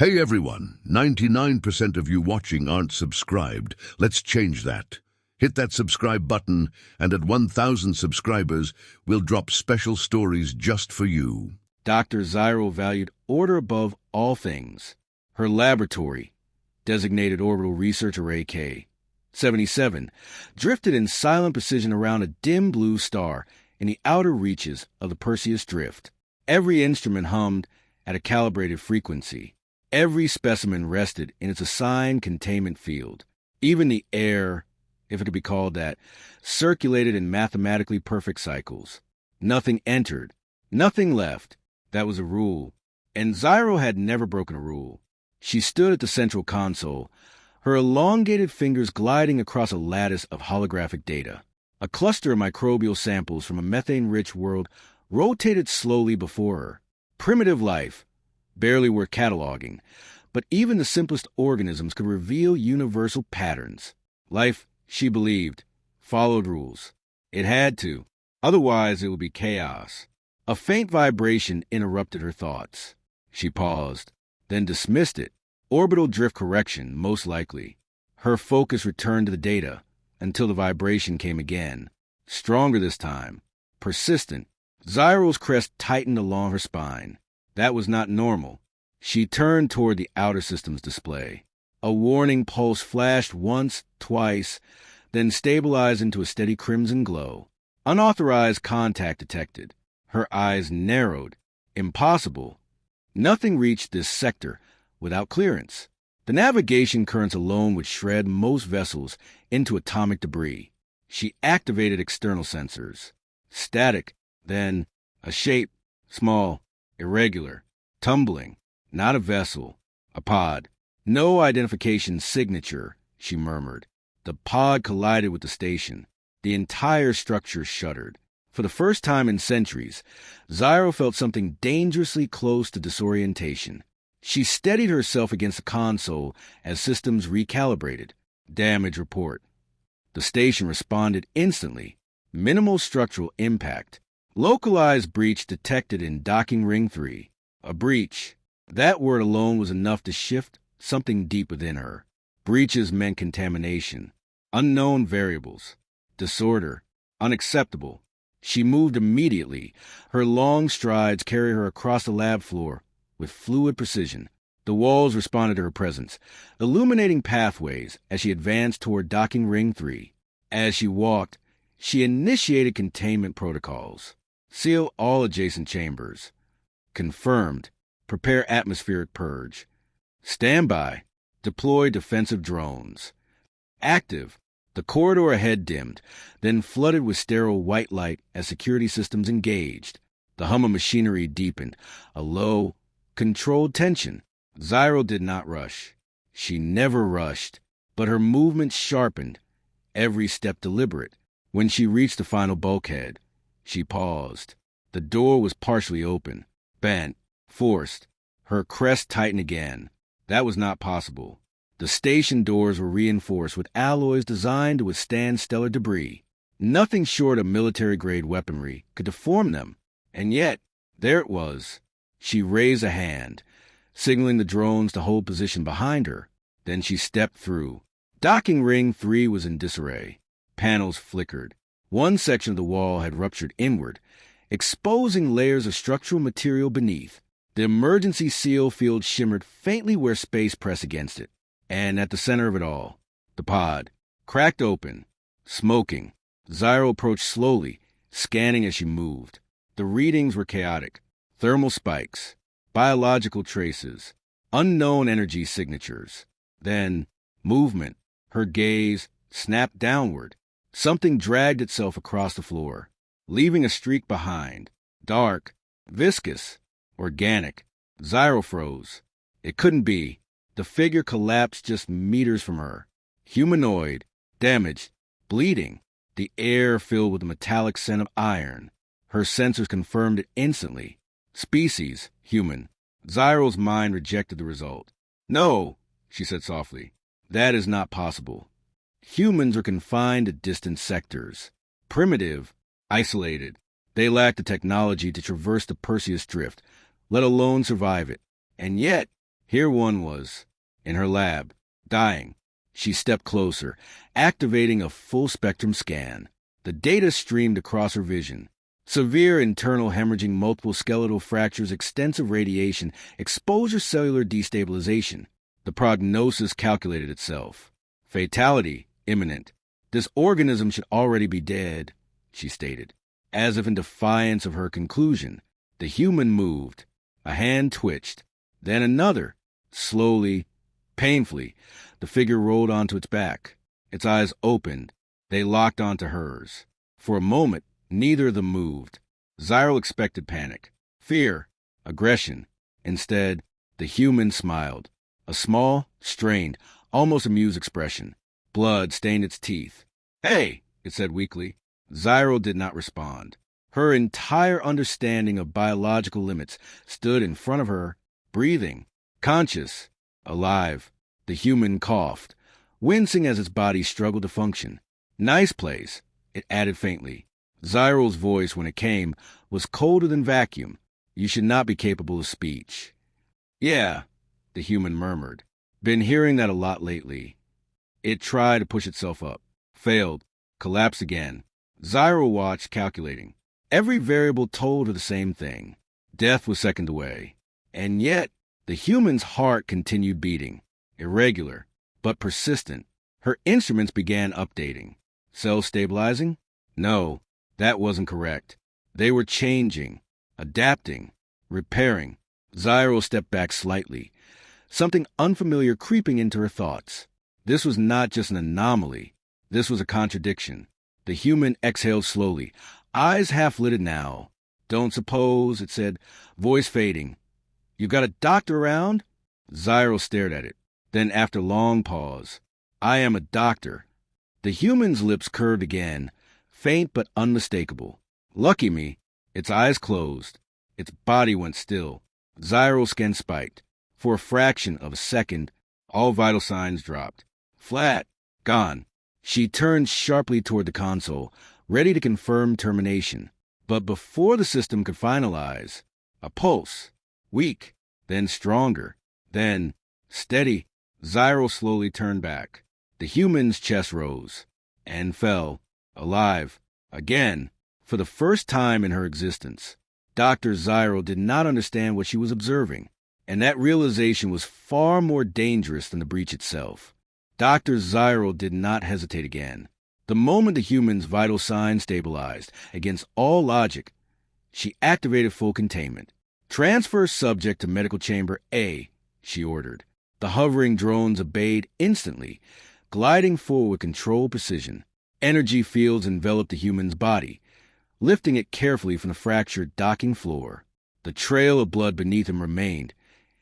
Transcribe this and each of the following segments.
Hey everyone, 99% of you watching aren't subscribed. Let's change that. Hit that subscribe button, and at 1,000 subscribers, we'll drop special stories just for you. Dr. Zyro valued order above all things. Her laboratory, designated Orbital Research Array K-77, drifted in silent precision around a dim blue star in the outer reaches of the Perseus Drift. Every instrument hummed at a calibrated frequency. Every specimen rested in its assigned containment field. Even the air, if it could be called that, circulated in mathematically perfect cycles. Nothing entered, nothing left. That was a rule. And Zyro had never broken a rule. She stood at the central console, her elongated fingers gliding across a lattice of holographic data. A cluster of microbial samples from a methane-rich world rotated slowly before her. Primitive life, barely worth cataloging, but even the simplest organisms could reveal universal patterns. Life, she believed, followed rules. It had to, otherwise it would be chaos. A faint vibration interrupted her thoughts. She paused, then dismissed it. Orbital drift correction, most likely. Her focus returned to the data until the vibration came again. Stronger this time. Persistent. Zyro's crest tightened along her spine. That was not normal. She turned toward the outer system's display. A warning pulse flashed once, twice, then stabilized into a steady crimson glow. Unauthorized contact detected. Her eyes narrowed. Impossible. Nothing reached this sector without clearance. The navigation currents alone would shred most vessels into atomic debris. She activated external sensors. Static, then a shape, small, irregular, tumbling, not a vessel, a pod. No identification signature, she murmured. The pod collided with the station. The entire structure shuddered. For the first time in centuries, Zyro felt something dangerously close to disorientation. She steadied herself against the console as systems recalibrated. Damage report. The station responded instantly. Minimal structural impact. Localized breach detected in docking ring 3. A breach. That word alone was enough to shift something deep within her. Breaches meant contamination. Unknown variables. Disorder. Unacceptable. She moved immediately. Her long strides carried her across the lab floor with fluid precision. The walls responded to her presence, illuminating pathways as she advanced toward docking ring 3. As she walked, she initiated containment protocols. Seal all adjacent chambers. Confirmed. Prepare atmospheric purge. Standby. Deploy defensive drones. Active. The corridor ahead dimmed, then flooded with sterile white light as security systems engaged. The hum of machinery deepened. A low, controlled tension. Zyro did not rush. She never rushed, but her movement sharpened, every step deliberate. When she reached the final bulkhead, she paused. The door was partially open, bent, forced. Her crest tightened again. That was not possible. The station doors were reinforced with alloys designed to withstand stellar debris. Nothing short of military-grade weaponry could deform them. And yet, there it was. She raised a hand, signaling the drones to hold position behind her. Then she stepped through. Docking ring 3 was in disarray. Panels flickered. One section of the wall had ruptured inward, exposing layers of structural material beneath. The emergency seal field shimmered faintly where space pressed against it. And at the center of it all, the pod, cracked open, smoking. Zyro approached slowly, scanning as she moved. The readings were chaotic. Thermal spikes, biological traces, unknown energy signatures. Then, movement. Her gaze snapped downward. Something dragged itself across the floor, leaving a streak behind. Dark, viscous, organic. Zyro froze. It couldn't be. The figure collapsed just meters from her. Humanoid, damaged, bleeding. The air filled with a metallic scent of iron. Her sensors confirmed it instantly. Species, human. Zyro's mind rejected the result. No, she said softly. That is not possible. Humans are confined to distant sectors. Primitive, isolated. They lack the technology to traverse the Perseus Drift, let alone survive it. And yet, Here one was, in her lab, dying. She stepped closer, activating a full-spectrum scan. The data streamed across her vision. Severe internal hemorrhaging, multiple skeletal fractures, extensive radiation, exposure, cellular destabilization. The prognosis calculated itself. Fatality imminent. This organism should already be dead, she stated. As if in defiance of her conclusion, the human moved. A hand twitched. Then another. Slowly, painfully, the figure rolled onto its back. Its eyes opened. They locked onto hers. For a moment, neither of them moved. Zyril expected panic, fear, aggression. Instead, the human smiled. A small, strained, almost amused expression. Blood stained its teeth. "Hey," it said weakly. Zyril did not respond. Her entire understanding of biological limits stood in front of her, breathing, conscious, alive. The human coughed, wincing as its body struggled to function. "Nice place," it added faintly. Zyril's voice, when it came, was colder than vacuum. "You should not be capable of speech." "Yeah," the human murmured. "Been hearing that a lot lately." It tried to push itself up. Failed. Collapsed again. Zyril watched, calculating. Every variable told her the same thing. Death was seconds away. And yet, the human's heart continued beating. Irregular, but persistent. Her instruments began updating. Cells stabilizing? No, that wasn't correct. They were changing, adapting, repairing. Zyril stepped back slightly, something unfamiliar creeping into her thoughts. This was not just an anomaly. This was a contradiction. The human exhaled slowly, eyes half-lidded now. "Don't suppose," it said, voice fading. "You got a doctor around?" Zyril stared at it. Then, after a long pause, "I am a doctor." The human's lips curved again, faint but unmistakable. Lucky me. Its eyes closed. Its body went still. Zyril's skin spiked. For a fraction of a second, all vital signs dropped. Flat. Gone. She turned sharply toward the console, ready to confirm termination. But before the system could finalize, a pulse. Weak. Then stronger. Then steady. Zyril slowly turned back. The human's chest rose. And fell. Alive. Again. For the first time in her existence. Dr. Zyril did not understand what she was observing. And that realization was far more dangerous than the breach itself. Dr. Zyril did not hesitate again. The moment the human's vital signs stabilized, against all logic, she activated full containment. "Transfer subject to medical chamber A," she ordered. The hovering drones obeyed instantly, gliding forward with controlled precision. Energy fields enveloped the human's body, lifting it carefully from the fractured docking floor. The trail of blood beneath him remained,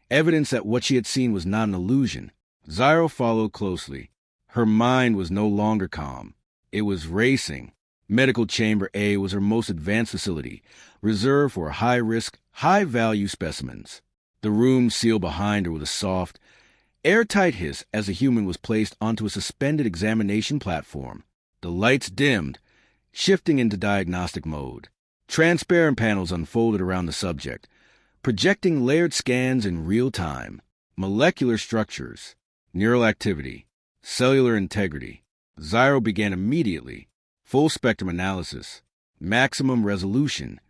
evidence that what she had seen was not an illusion. Zyril followed closely. Her mind was no longer calm. It was racing. Medical Chamber A was her most advanced facility, reserved for high-risk, high-value specimens. The room sealed behind her with a soft, airtight hiss as the human was placed onto a suspended examination platform. The lights dimmed, shifting into diagnostic mode. Transparent panels unfolded around the subject, projecting layered scans in real time. Molecular structures, neural activity, cellular integrity. Zyril began immediately. Full spectrum analysis, maximum resolution,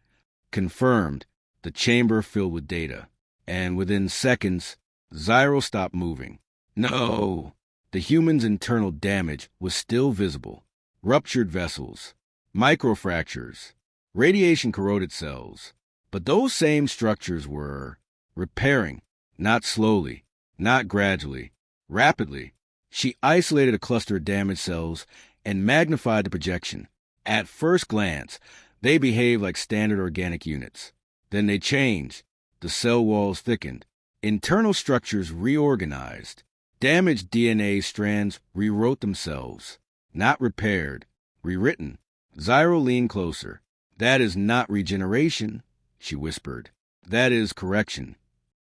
confirmed, the chamber filled with data. And within seconds, Zyril stopped moving. No! The human's internal damage was still visible. Ruptured vessels, microfractures, radiation-corroded cells. But those same structures were repairing, not slowly, not gradually, rapidly. She isolated a cluster of damaged cells and magnified the projection. At first glance, they behaved like standard organic units. Then they changed. The cell walls thickened. Internal structures reorganized. Damaged DNA strands rewrote themselves. Not repaired, rewritten. Zyril leaned closer. "That is not regeneration," she whispered. "That is correction."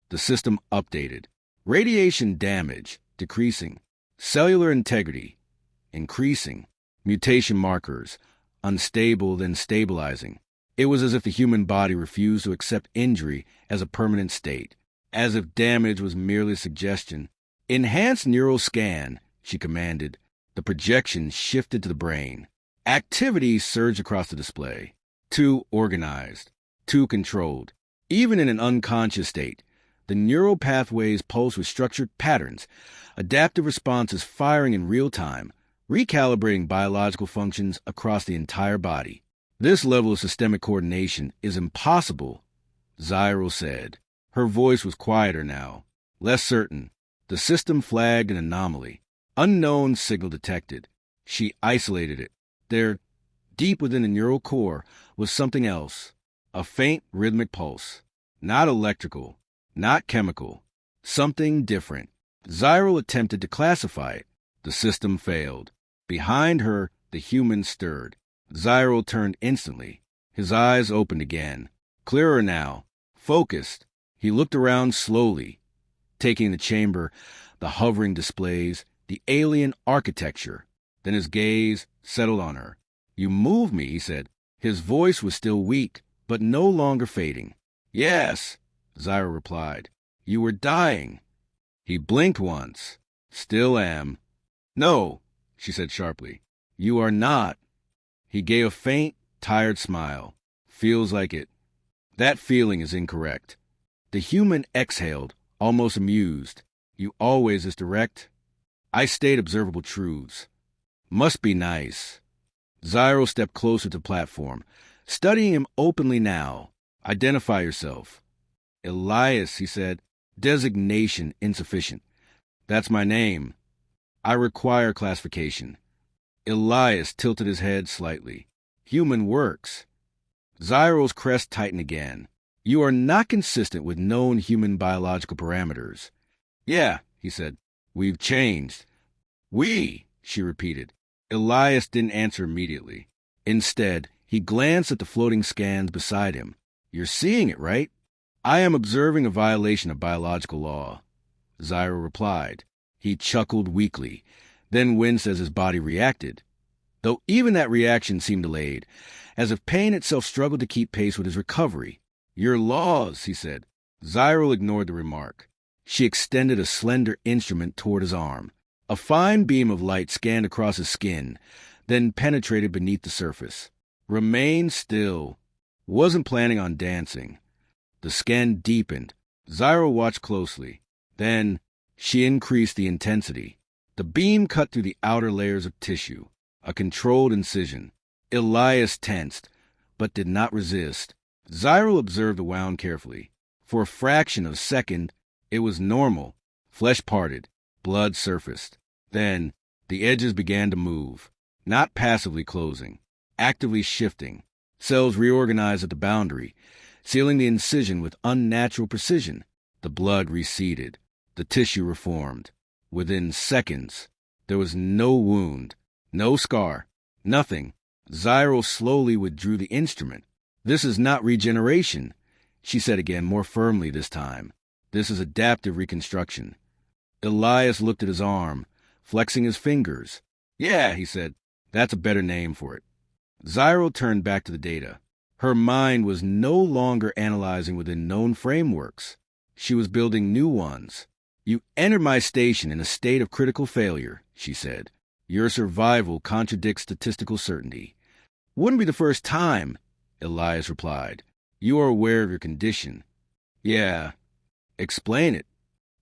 The system updated. Radiation damage decreasing. Cellular integrity increasing. Mutation markers unstable then stabilizing. It was as if the human body refused to accept injury as a permanent state. as if damage was merely suggestion. Enhance neural scan, she commanded. The projection shifted to the brain. Activity surged across the display. Too organized, too controlled. Even in an unconscious state, the neural pathways pulse with structured patterns, adaptive responses firing in real time, recalibrating biological functions across the entire body. This level of systemic coordination is impossible, Zyril said. Her voice was quieter now, less certain. The system flagged an anomaly. Unknown signal detected. She isolated it. There, deep within the neural core, was something else. A faint rhythmic pulse. Not electrical, not chemical. Something different. Zyril attempted to classify it. The system failed. Behind her, the human stirred. Zyril turned instantly. His eyes opened again. Clearer now. Focused. He looked around slowly, taking the chamber, the hovering displays, the alien architecture. Then his gaze settled on her. You move me, he said. His voice was still weak, but no longer fading. Yes, Zyril replied. You were dying. He blinked once. Still am. No, she said sharply. You are not. He gave a faint, tired smile. Feels like it. That feeling is incorrect. The human exhaled, almost amused. You always is direct. I stayed observable truths. Must be nice. Zyril stepped closer to the platform, studying him openly now. Identify yourself. Elias, he said. Designation insufficient. That's my name. I require classification. Elias tilted his head slightly. Human works. Zyril's crest tightened again. You are not consistent with known human biological parameters. Yeah, he said. We've changed. We, she repeated. Elias didn't answer immediately. Instead, he glanced at the floating scans beside him. You're seeing it, right? I am observing a violation of biological law, Zyril replied. He chuckled weakly, then winced as his body reacted, though even that reaction seemed delayed, as if pain itself struggled to keep pace with his recovery. Your laws, he said. Zyril ignored the remark. She extended a slender instrument toward his arm. A fine beam of light scanned across his skin, then penetrated beneath the surface. Remain still. Wasn't planning on dancing. The scan deepened. Zyril watched closely. Then she increased the intensity. The beam cut through the outer layers of tissue. A controlled incision. Elias tensed, but did not resist. Zyril observed the wound carefully. For a fraction of a second, it was normal. Flesh parted. Blood surfaced. Then, the edges began to move. Not passively closing. Actively shifting. Cells reorganized at the boundary, sealing the incision with unnatural precision. The blood receded. The tissue reformed. Within seconds, there was no wound, no scar, nothing. Zyril slowly withdrew the instrument. This is not regeneration, she said again, more firmly this time. This is adaptive reconstruction. Elias looked at his arm, flexing his fingers. Yeah, he said, that's a better name for it. Zyril turned back to the data. Her mind was no longer analyzing within known frameworks. She was building new ones. You entered my station in a state of critical failure, she said. Your survival contradicts statistical certainty. Wouldn't be the first time, Elias replied. You are aware of your condition. Yeah. Explain it.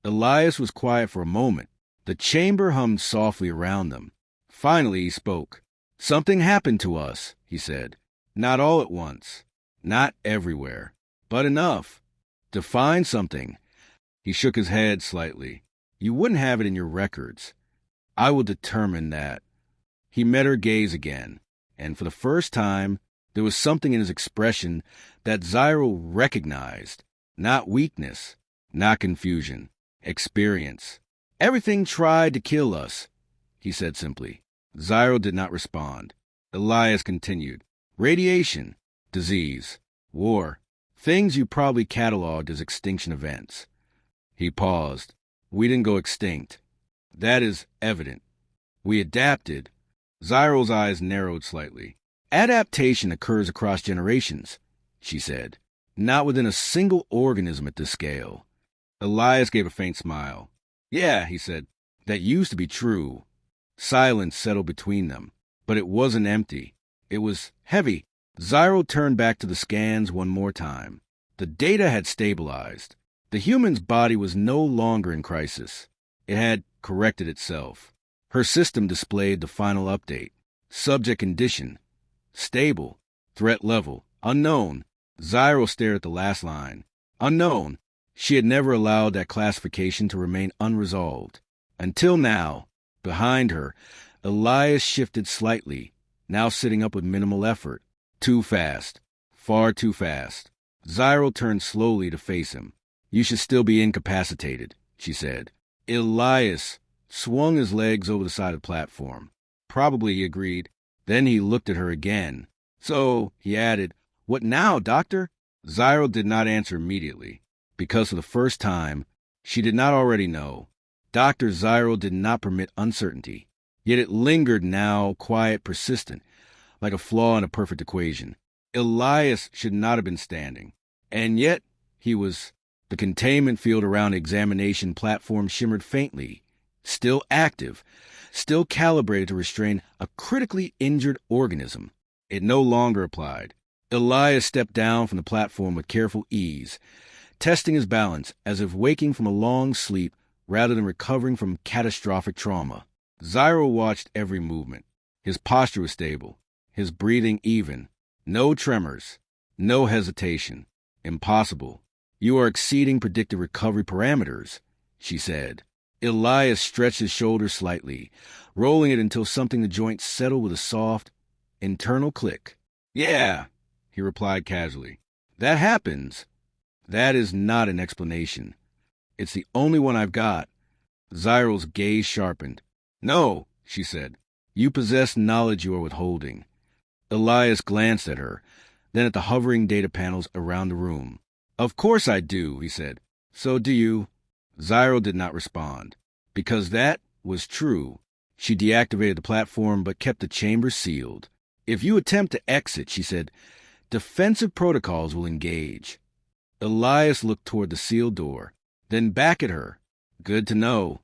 Elias was quiet for a moment. The chamber hummed softly around them. Finally he spoke. Something happened to us, he said. Not all at once. Not everywhere. But enough. Define something. He shook his head slightly. You wouldn't have it in your records. I will determine that. He met her gaze again, and for the first time, there was something in his expression that Zyril recognized. Not weakness, not confusion. Experience. Everything tried to kill us, he said simply. Zyril did not respond. Elias continued. Radiation, disease, war, things you probably cataloged as extinction events. He paused. We didn't go extinct. That is evident. We adapted. Zyril's eyes narrowed slightly. Adaptation occurs across generations, she said. Not within a single organism at this scale. Elias gave a faint smile. Yeah, he said. That used to be true. Silence settled between them, but it wasn't empty. It was heavy. Zyro turned back to the scans one more time. The data had stabilized. The human's body was no longer in crisis. It had corrected itself. Her system displayed the final update. Subject condition. Stable. Threat level. Unknown. Zyro stared at the last line. Unknown. She had never allowed that classification to remain unresolved. Until now. Behind her, Elias shifted slightly, now sitting up with minimal effort. Too fast. Far too fast. Zyro turned slowly to face him. You should still be incapacitated, she said. Elias swung his legs over the side of the platform. Probably, he agreed. Then he looked at her again. So, he added, what now, doctor? Zyro did not answer immediately, because for the first time, she did not already know. Dr. Zyro did not permit uncertainty, yet it lingered now, quiet, persistent, like a flaw in a perfect equation. Elias should not have been standing, and yet he was. The containment field around the examination platform shimmered faintly, still active, still calibrated to restrain a critically injured organism. It no longer applied. Elias stepped down from the platform with careful ease, testing his balance as if waking from a long sleep rather than recovering from catastrophic trauma. Zyro watched every movement. His posture was stable, his breathing even. No tremors, no hesitation. Impossible. You are exceeding predicted recovery parameters, she said. Elias stretched his shoulders slightly, rolling it until something in the joint settled with a soft, internal click. Yeah, he replied casually. That happens. That is not an explanation. It's the only one I've got. Zyro's gaze sharpened. No, she said. You possess knowledge you are withholding. Elias glanced at her, then at the hovering data panels around the room. Of course I do, he said. So do you. Zyro did not respond. Because that was true. She deactivated the platform but kept the chamber sealed. If you attempt to exit, she said, defensive protocols will engage. Elias looked toward the sealed door, then back at her. Good to know.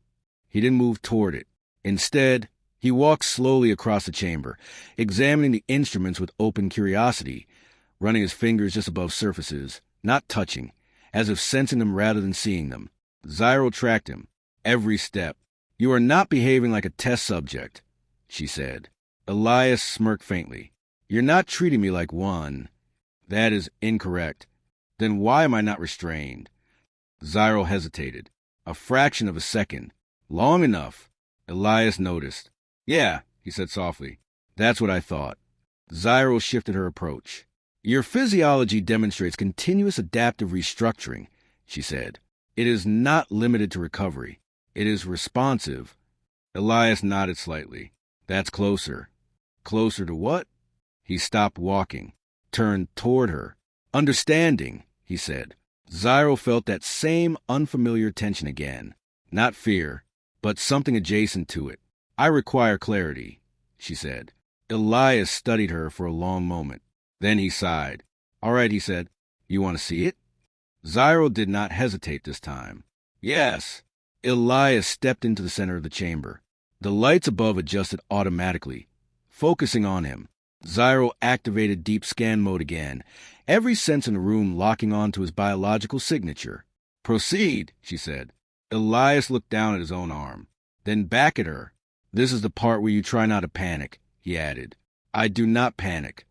He didn't move toward it. Instead, he walked slowly across the chamber, examining the instruments with open curiosity, running his fingers just above surfaces, not touching, as if sensing them rather than seeing them. Zyro tracked him, every step. You are not behaving like a test subject, she said. Elias smirked faintly. You're not treating me like one. That is incorrect. Then why am I not restrained? Zyro hesitated. A fraction of a second. Long enough. Elias noticed. Yeah, he said softly. That's what I thought. Zyro shifted her approach. Your physiology demonstrates continuous adaptive restructuring, she said. It is not limited to recovery. It is responsive. Elias nodded slightly. That's closer. Closer to what? He stopped walking, turned toward her. Understanding, he said. Zyro felt that same unfamiliar tension again. Not fear, but something adjacent to it. I require clarity, she said. Elias studied her for a long moment. Then he sighed. All right, he said. You want to see it? Zyro did not hesitate this time. Yes. Elias stepped into the center of the chamber. The lights above adjusted automatically, focusing on him. Zyro activated deep scan mode again, every sense in the room locking on to his biological signature. Proceed, she said. Elias looked down at his own arm, then back at her. This is the part where you try not to panic, he added. I do not panic.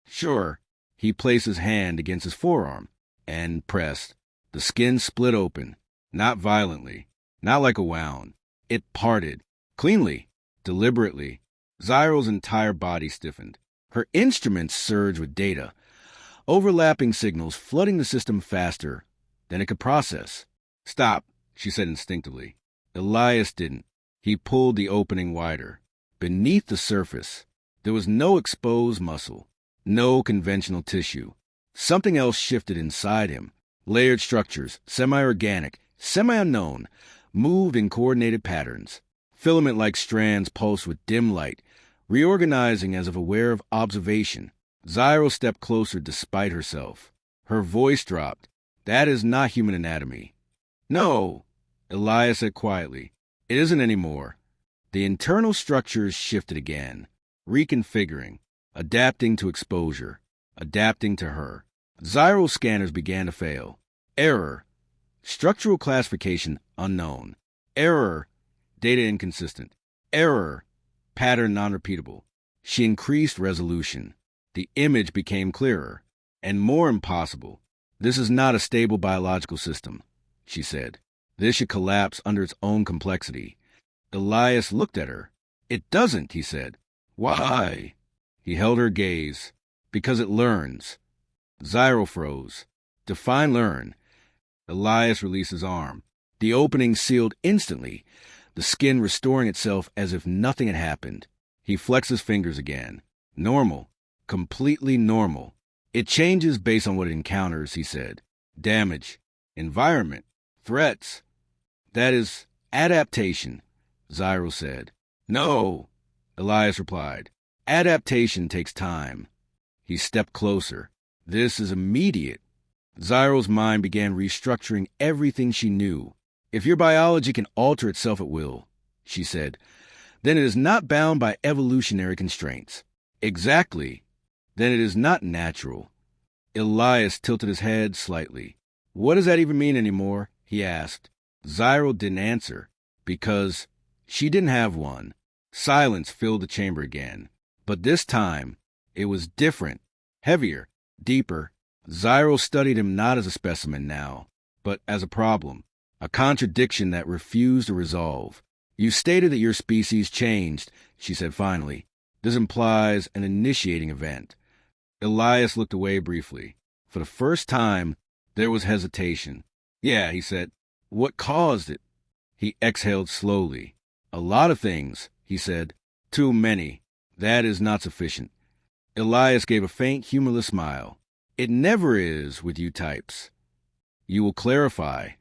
Sure. He placed his hand against his forearm and pressed. The skin split open, not violently, not like a wound. It parted, cleanly, deliberately. Zyro's entire body stiffened. Her instruments surged with data, overlapping signals flooding the system faster than it could process. Stop, she said instinctively. Elias didn't. He pulled the opening wider. Beneath the surface, there was no exposed muscle, no conventional tissue. Something else shifted inside him. Layered structures, semi-organic, semi-unknown, moved in coordinated patterns. Filament-like strands pulsed with dim light, reorganizing as if aware of observation. Zyro stepped closer despite herself. Her voice dropped. That is not human anatomy. No, Elias said quietly. It isn't anymore. The internal structures shifted again, reconfiguring, adapting to exposure, adapting to her. Zyral scanners began to fail. Error. Structural classification unknown. Error. Data inconsistent. Error. Pattern non-repeatable. She increased resolution. The image became clearer and more impossible. This is not a stable biological system, she said. This should collapse under its own complexity. Elias looked at her. It doesn't, he said. Why? He held her gaze. Because it learns. Zyral froze. Define learn. Elias released his arm. The opening sealed instantly, the skin restoring itself as if nothing had happened. He flexed his fingers again. Normal. Completely normal. It changes based on what it encounters, he said. Damage. Environment. Threats. That is adaptation, Zyral said. No, Elias replied. Adaptation takes time. He stepped closer. This is immediate. Zyral's mind began restructuring everything she knew. If your biology can alter itself at will, she said, then it is not bound by evolutionary constraints. Exactly. Then it is not natural. Elias tilted his head slightly. What does that even mean anymore? He asked. Zyral didn't answer, because she didn't have one. Silence filled the chamber again. But this time, it was different, heavier, deeper. Zyral studied him not as a specimen now, but as a problem, a contradiction that refused to resolve. You stated that your species changed, she said finally. This implies an initiating event. Elias looked away briefly. For the first time, there was hesitation. Yeah, he said. What caused it? He exhaled slowly. A lot of things, he said. Too many. That is not sufficient. Elias gave a faint, humorless smile. It never is with you types. You will clarify.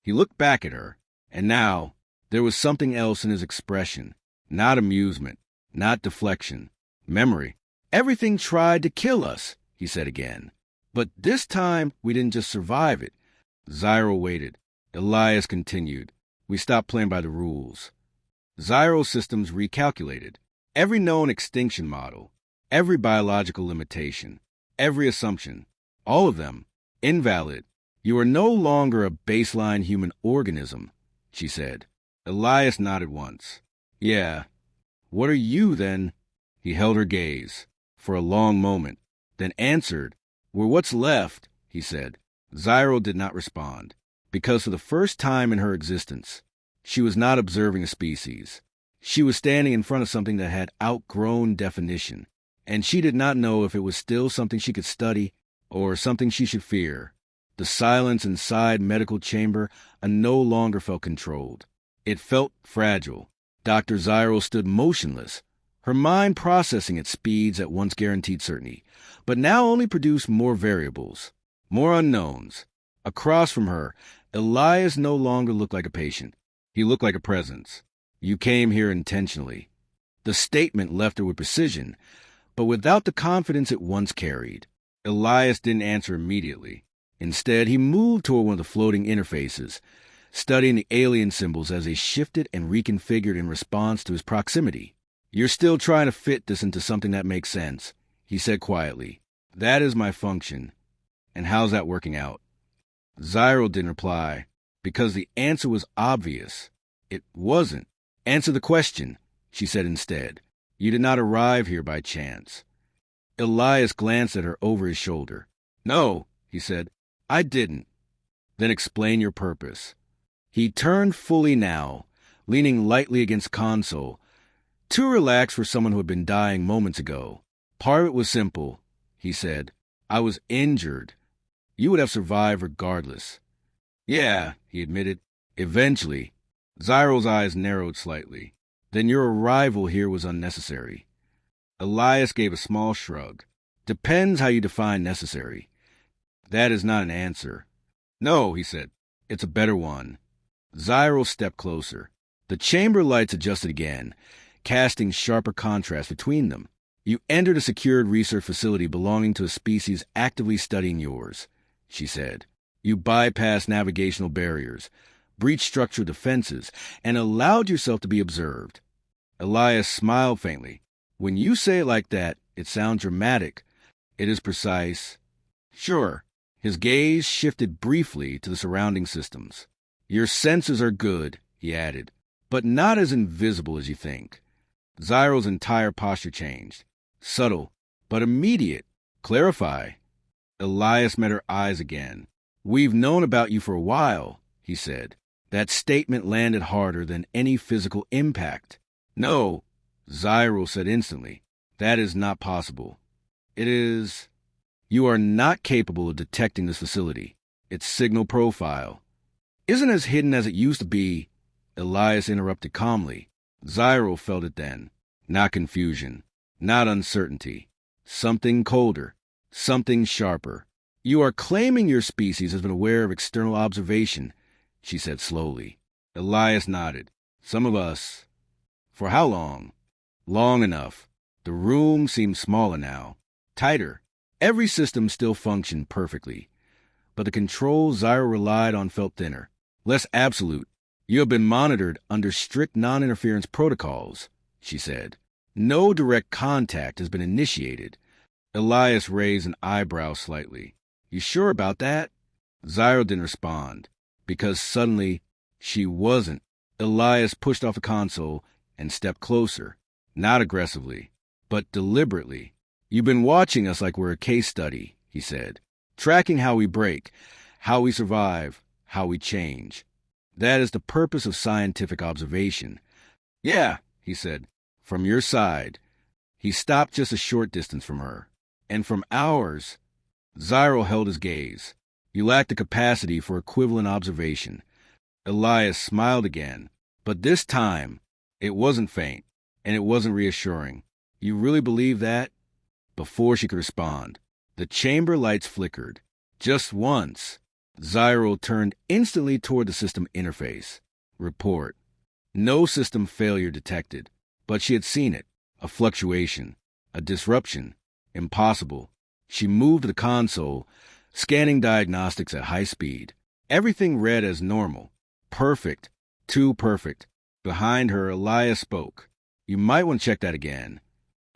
He looked back at her, and now there was something else in his expression. Not amusement, not deflection. Memory. Everything tried to kill us, he said again. But this time we didn't just survive it. Zyral waited. Elias continued. We stopped playing by the rules. Zyral systems recalculated. Every known extinction model, every biological limitation, every assumption, all of them, invalid. You are no longer a baseline human organism, she said. Elias nodded once. Yeah. What are you, then? He held her gaze for a long moment, then answered. We're what's left, he said. Zyral did not respond, because for the first time in her existence, she was not observing a species. She was standing in front of something that had outgrown definition, and she did not know if it was still something she could study or something she should fear. The silence inside medical chamber no longer felt controlled. It felt fragile. Dr. Zyral stood motionless, her mind processing at speeds that once guaranteed certainty, but now only produced more variables, more unknowns. Across from her, Elias no longer looked like a patient. He looked like a presence. You came here intentionally. The statement left her with precision, but without the confidence it once carried. Elias didn't answer immediately. Instead, he moved toward one of the floating interfaces, studying the alien symbols as they shifted and reconfigured in response to his proximity. You're still trying to fit this into something that makes sense, he said quietly. That is my function. And how's that working out? Zyral didn't reply, because the answer was obvious. It wasn't. Answer the question, she said instead. You did not arrive here by chance. Elias glanced at her over his shoulder. No, he said, I didn't. Then explain your purpose. He turned fully now, leaning lightly against the console, too relaxed for someone who had been dying moments ago. Part of it was simple, he said. I was injured. You would have survived regardless. Yeah, he admitted. Eventually. Zyral's eyes narrowed slightly. Then your arrival here was unnecessary. Elias gave a small shrug. Depends how you define necessary. That is not an answer. No, he said. It's a better one. Zyral stepped closer. The chamber lights adjusted again, casting sharper contrast between them. You entered a secured research facility belonging to a species actively studying yours, she said. You bypassed navigational barriers, breached structural defenses, and allowed yourself to be observed. Elias smiled faintly. When you say it like that, it sounds dramatic. It is precise. Sure. His gaze shifted briefly to the surrounding systems. Your senses are good, he added, but not as invisible as you think. Zyro's entire posture changed. Subtle, but immediate. Clarify. Elias met her eyes again. We've known about you for a while, he said. That statement landed harder than any physical impact. No, Zyro said instantly. That is not possible. It is... You are not capable of detecting this facility. Its signal profile isn't as hidden as it used to be, Elias interrupted calmly. Zyro felt it then. Not confusion, not uncertainty. Something colder, something sharper. You are claiming your species has been aware of external observation, she said slowly. Elias nodded. Some of us. For how long? Long enough. The room seemed smaller now, tighter. Every system still functioned perfectly, but the controls Zyro relied on felt thinner, less absolute. You have been monitored under strict non-interference protocols, she said. No direct contact has been initiated. Elias raised an eyebrow slightly. You sure about that? Zyro didn't respond, because suddenly she wasn't. Elias pushed off the console and stepped closer, not aggressively, but deliberately. You've been watching us like we're a case study, he said, tracking how we break, how we survive, how we change. That is the purpose of scientific observation. Yeah, he said, from your side. He stopped just a short distance from her. And from ours. Zyro held his gaze. You lack the capacity for equivalent observation. Elias smiled again, but this time it wasn't faint, and it wasn't reassuring. You really believe that? Before she could respond, the chamber lights flickered. Just once. Zyro turned instantly toward the system interface. Report. No system failure detected, but she had seen it. A fluctuation, a disruption. Impossible. She moved to the console, scanning diagnostics at high speed. Everything read as normal. Perfect. Too perfect. Behind her, Elias spoke. You might want to check that again.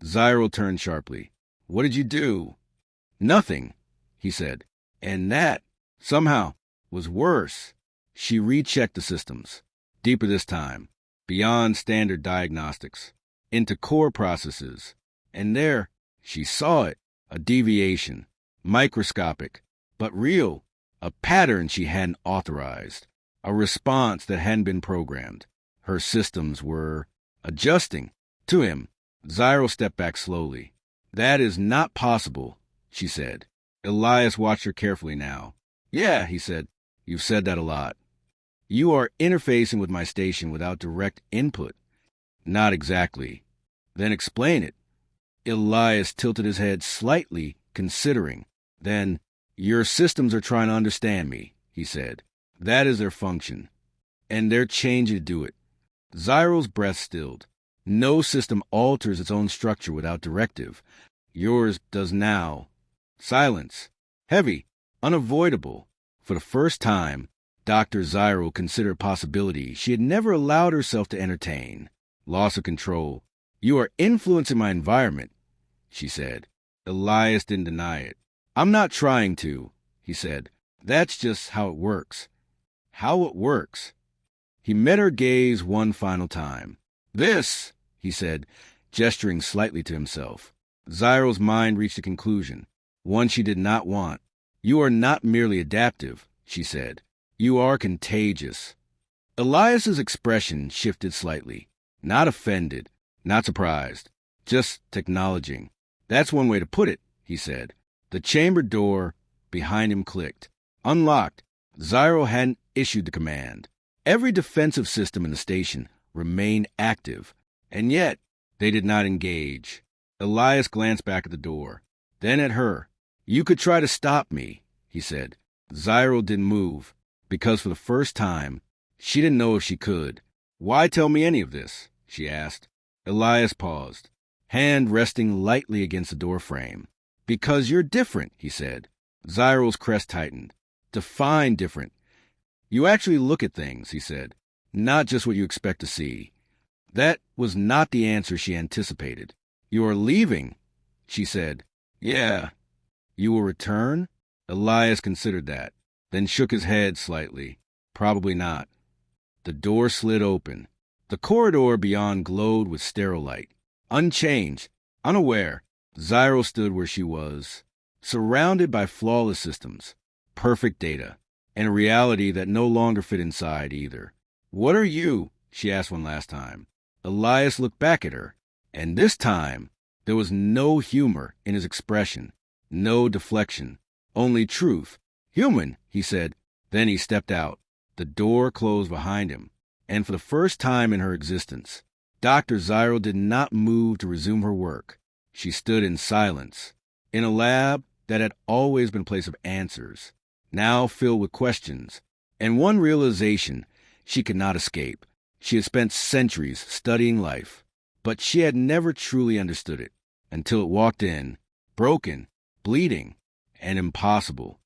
Zyro turned sharply. What did you do? Nothing, he said. And that, somehow, was worse. She rechecked the systems. Deeper this time. Beyond standard diagnostics. Into core processes. And there, she saw it. A deviation. Microscopic. But real. A pattern she hadn't authorized. A response that hadn't been programmed. Her systems were adjusting to him. Zyro stepped back slowly. That is not possible, she said. Elias watched her carefully now. Yeah, he said. You've said that a lot. You are interfacing with my station without direct input. Not exactly. Then explain it. Elias tilted his head slightly, considering. Then, your systems are trying to understand me, he said. That is their function. And they're changing to do it. Zyro's breath stilled. No system alters its own structure without directive. Yours does now. Silence. Heavy. Unavoidable. For the first time, Dr. Zyro considered a possibility she had never allowed herself to entertain. Loss of control. You are influencing my environment, she said. Elias didn't deny it. I'm not trying to, he said. That's just how it works. How it works. He met her gaze one final time. This, he said, gesturing slightly to himself. Zyro's mind reached a conclusion, one she did not want. You are not merely adaptive, she said. You are contagious. Elias's expression shifted slightly. Not offended, not surprised, just acknowledging. That's one way to put it, he said. The chamber door behind him clicked. Unlocked. Zyro hadn't issued the command. Every defensive system in the station remained active, and yet they did not engage. Elias glanced back at the door, then at her. You could try to stop me, he said. Zyro didn't move, because for the first time, she didn't know if she could. Why tell me any of this? She asked. Elias paused, hand resting lightly against the door frame. Because you're different, he said. Zyro's crest tightened. Define different. You actually look at things, he said, not just what you expect to see. That was not the answer she anticipated. You are leaving, she said. Yeah. You will return? Elias considered that, then shook his head slightly. Probably not. The door slid open. The corridor beyond glowed with sterile light. Unchanged, unaware, Zyro stood where she was, surrounded by flawless systems, perfect data, and a reality that no longer fit inside either. What are you? She asked one last time. Elias looked back at her, and this time there was no humor in his expression, no deflection, only truth. Human, he said. Then he stepped out. The door closed behind him, and for the first time in her existence, Dr. Zyro did not move to resume her work. She stood in silence, in a lab that had always been a place of answers, now filled with questions, and one realization she could not escape. She had spent centuries studying life, but she had never truly understood it until it walked in, broken, bleeding, and impossible.